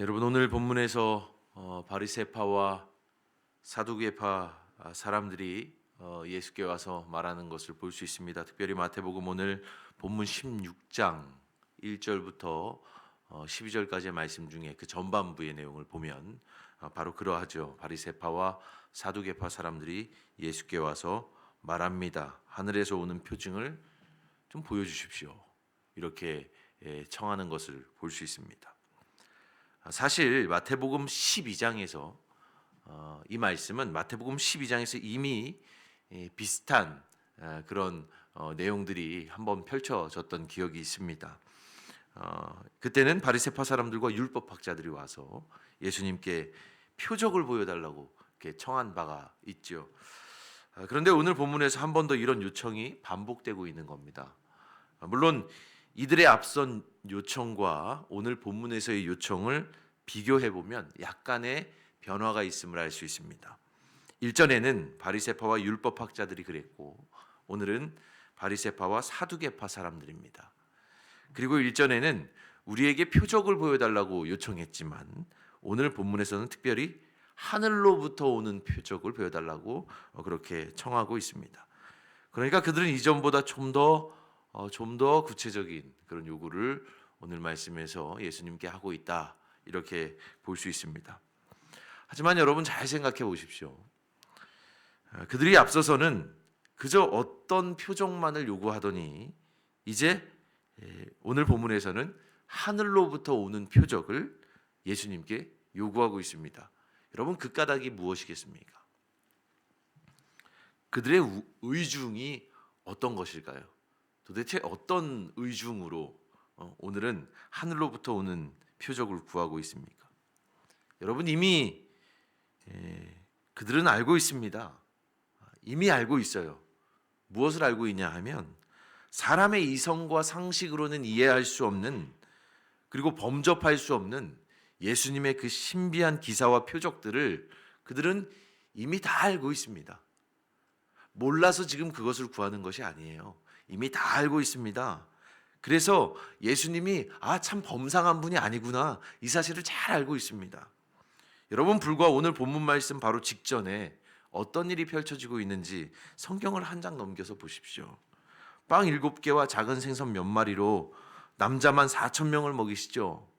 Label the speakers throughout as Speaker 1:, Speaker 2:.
Speaker 1: 여러분, 오늘 본문에서 바리새파와 사두개파 사람들이 예수께 와서 말하는 것을 볼 수 있습니다. 특별히 마태복음 오늘 본문 16장 1절부터 12절까지의 말씀 중에 그 전반부의 내용을 보면 바로 그러하죠. 바리새파와 사두개파 사람들이 예수께 와서 말합니다. 하늘에서 오는 표징을 좀 보여주십시오. 이렇게 청하는 것을 볼 수 있습니다. 사실 마태복음 12장에서 이 말씀은 마태복음 12장에서 이미 비슷한 그런 내용들이 한번 펼쳐졌던 기억이 있습니다. 그때는 바리새파 사람들과 율법학자들이 와서 예수님께 표적을 보여달라고 이렇게 청한 바가 있죠. 그런데 오늘 본문에서 한 번 더 이런 요청이 반복되고 있는 겁니다. 물론 이들의 앞선 요청과 오늘 본문에서의 요청을 비교해 보면 약간의 변화가 있음을 알 수 있습니다. 일전에는 바리새파와 율법학자들이 그랬고 오늘은 바리새파와 사두개파 사람들입니다. 그리고 일전에는 우리에게 표적을 보여달라고 요청했지만 오늘 본문에서는 특별히 하늘로부터 오는 표적을 보여달라고 그렇게 청하고 있습니다. 그러니까 그들은 이전보다 좀 더 구체적인 그런 요구를 오늘 말씀에서 예수님께 하고 있다, 이렇게 볼 수 있습니다. 하지만 여러분 잘 생각해 보십시오. 그들이 앞서서는 그저 어떤 표적만을 요구하더니 이제 오늘 본문에서는 하늘로부터 오는 표적을 예수님께 요구하고 있습니다. 여러분, 그 까닭이 무엇이겠습니까? 그들의 의중이 어떤 것일까요? 도대체 어떤 의중으로 오늘은 하늘로부터 오는 표적을 구하고 있습니까? 여러분, 이미 그들은 알고 있습니다. 이미 알고 있어요. 무엇을 알고 있냐 하면 사람의 이성과 상식으로는 이해할 수 없는, 그리고 범접할 수 없는 예수님의 그 신비한 기사와 표적들을 그들은 이미 다 알고 있습니다. 몰라서 지금 그것을 구하는 것이 아니에요. 이미 다 알고 있습니다. 그래서 예수님이 참 범상한 분이 아니구나, 이 사실을 잘 알고 있습니다. 여러분, 불과 오늘 본문 말씀 바로 직전에 어떤 일이 펼쳐지고 있는지 성경을 한 장 넘겨서 보십시오. 빵 7개와 작은 생선 몇 마리로 남자만 4,000명을 먹이시죠.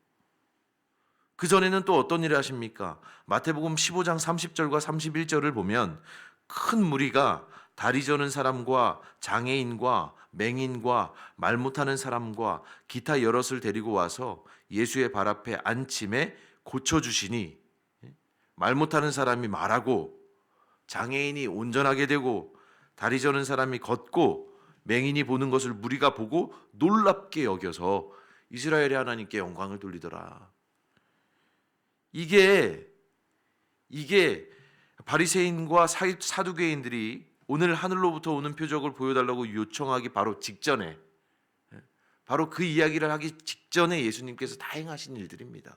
Speaker 1: 그 전에는 또 어떤 일을 하십니까? 마태복음 15장 30절과 31절을 보면 큰 무리가 다리 저는 사람과 장애인과 맹인과 말 못하는 사람과 기타 여럿을 데리고 와서 예수의 발 앞에 앉힘에 고쳐주시니, 말 못하는 사람이 말하고 장애인이 온전하게 되고 다리 저는 사람이 걷고 맹인이 보는 것을 무리가 보고 놀랍게 여겨서 이스라엘의 하나님께 영광을 돌리더라. 이게 바리새인과 사두개인들이 오늘 하늘로부터 오는 표적을 보여달라고 요청하기 바로 직전에, 바로 그 이야기를 하기 직전에 예수님께서 다 행하신 일들입니다.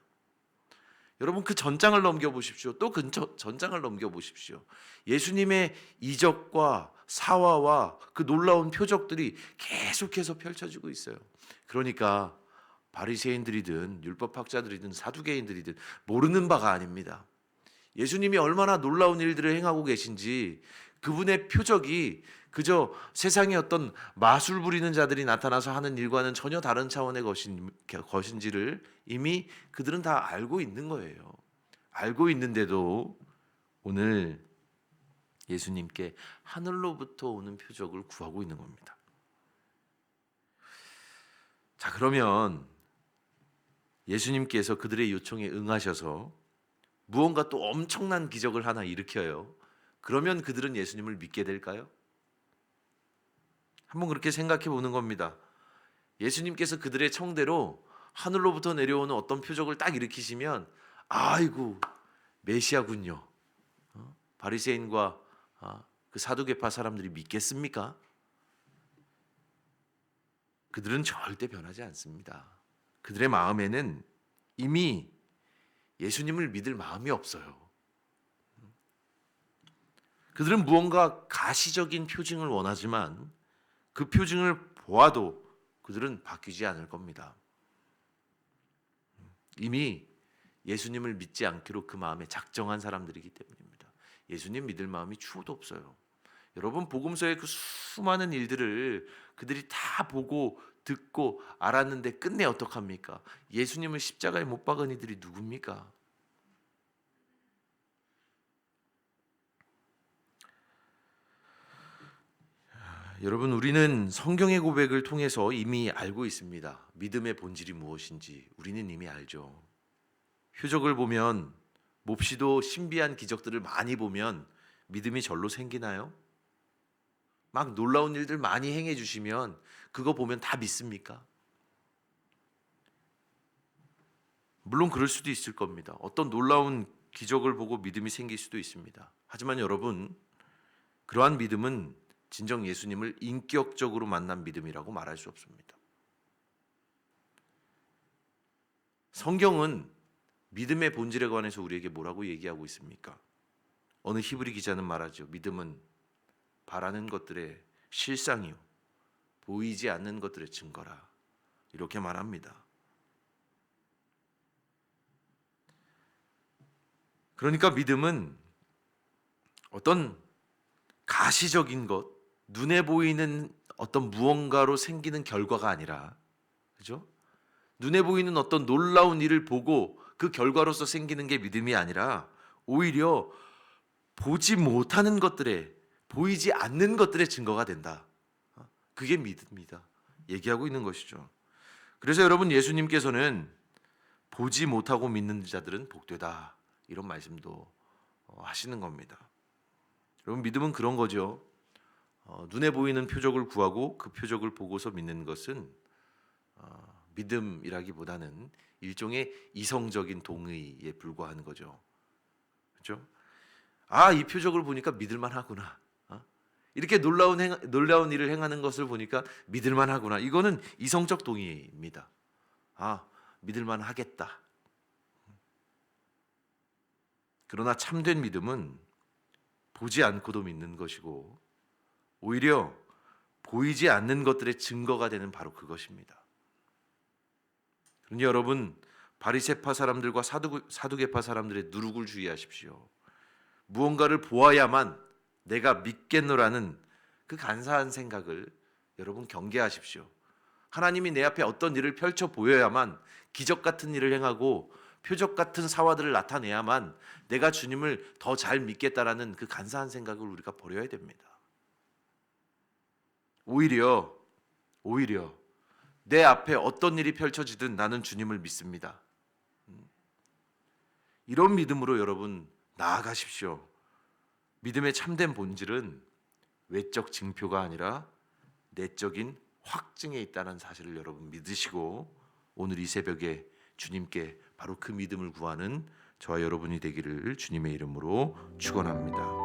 Speaker 1: 여러분, 그 전장을 넘겨보십시오. 또 그 전장을 넘겨보십시오. 예수님의 이적과 사화와 그 놀라운 표적들이 계속해서 펼쳐지고 있어요. 그러니까 바리새인들이든 율법학자들이든 사두개인들이든 모르는 바가 아닙니다. 예수님이 얼마나 놀라운 일들을 행하고 계신지, 그분의 표적이 그저 세상의 어떤 마술 부리는 자들이 나타나서 하는 일과는 전혀 다른 차원의 것인지를 이미 그들은 다 알고 있는 거예요. 알고 있는데도 오늘 예수님께 하늘로부터 오는 표적을 구하고 있는 겁니다. 자, 그러면 예수님께서 그들의 요청에 응하셔서 무언가 또 엄청난 기적을 하나 일으켜요. 그러면 그들은 예수님을 믿게 될까요? 한번 그렇게 생각해 보는 겁니다. 예수님께서 그들의 청대로 하늘로부터 내려오는 어떤 표적을 딱 일으키시면 아이고, 메시아군요. 바리새인과 그 사두개파 사람들이 믿겠습니까? 그들은 절대 변하지 않습니다. 그들의 마음에는 이미 예수님을 믿을 마음이 없어요. 그들은 무언가 가시적인 표징을 원하지만 그 표징을 보아도 그들은 바뀌지 않을 겁니다. 이미 예수님을 믿지 않기로 그 마음에 작정한 사람들이기 때문입니다. 예수님 믿을 마음이 추호도 없어요. 여러분, 복음서의 그 수많은 일들을 그들이 다 보고 듣고 알았는데 끝내 어떡합니까? 예수님을 십자가에 못 박은 이들이 누굽니까? 여러분, 우리는 성경의 고백을 통해서 이미 알고 있습니다. 믿음의 본질이 무엇인지 우리는 이미 알죠. 표적을 보면, 몹시도 신비한 기적들을 많이 보면 믿음이 절로 생기나요? 막 놀라운 일들 많이 행해 주시면 그거 보면 다 믿습니까? 물론 그럴 수도 있을 겁니다. 어떤 놀라운 기적을 보고 믿음이 생길 수도 있습니다. 하지만 여러분, 그러한 믿음은 진정 예수님을 인격적으로 만난 믿음이라고 말할 수 없습니다. 성경은 믿음의 본질에 관해서 우리에게 뭐라고 얘기하고 있습니까? 어느 히브리 기자는 말하죠. 믿음은 바라는 것들의 실상이요, 보이지 않는 것들의 증거라. 이렇게 말합니다. 그러니까 믿음은 어떤 가시적인 것, 눈에 보이는 어떤 무언가로 생기는 결과가 아니라, 그죠? 눈에 보이는 어떤 놀라운 일을 보고 그 결과로서 생기는 게 믿음이 아니라 오히려 보지 못하는 것들에, 보이지 않는 것들의 증거가 된다. 그게 믿음이다. 얘기하고 있는 것이죠. 그래서 여러분, 예수님께서는 보지 못하고 믿는 자들은 복되다, 이런 말씀도 하시는 겁니다. 여러분, 믿음은 그런 거죠. 눈에 보이는 표적을 구하고 그 표적을 보고서 믿는 것은 믿음이라기보다는 일종의 이성적인 동의에 불과한 거죠. 그렇죠? 이 표적을 보니까 믿을만 하구나. 이렇게 놀라운 일을 행하는 것을 보니까 믿을만 하구나. 이거는 이성적 동의입니다. 믿을만 하겠다. 그러나 참된 믿음은 보지 않고도 믿는 것이고 오히려 보이지 않는 것들의 증거가 되는 바로 그것입니다. 그러니 여러분, 바리새파 사람들과 사두개파 사람들의 누룩을 주의하십시오. 무언가를 보아야만 내가 믿겠노라는 그 간사한 생각을 여러분 경계하십시오. 하나님이 내 앞에 어떤 일을 펼쳐 보여야만, 기적 같은 일을 행하고 표적 같은 사화들을 나타내야만 내가 주님을 더 잘 믿겠다라는 그 간사한 생각을 우리가 버려야 됩니다. 오히려 내 앞에 어떤 일이 펼쳐지든 나는 주님을 믿습니다. 이런 믿음으로 여러분 나아가십시오. 믿음의 참된 본질은 외적 증표가 아니라 내적인 확증에 있다는 사실을 여러분 믿으시고, 오늘 이 새벽에 주님께 바로 그 믿음을 구하는 저와 여러분이 되기를 주님의 이름으로 축원합니다.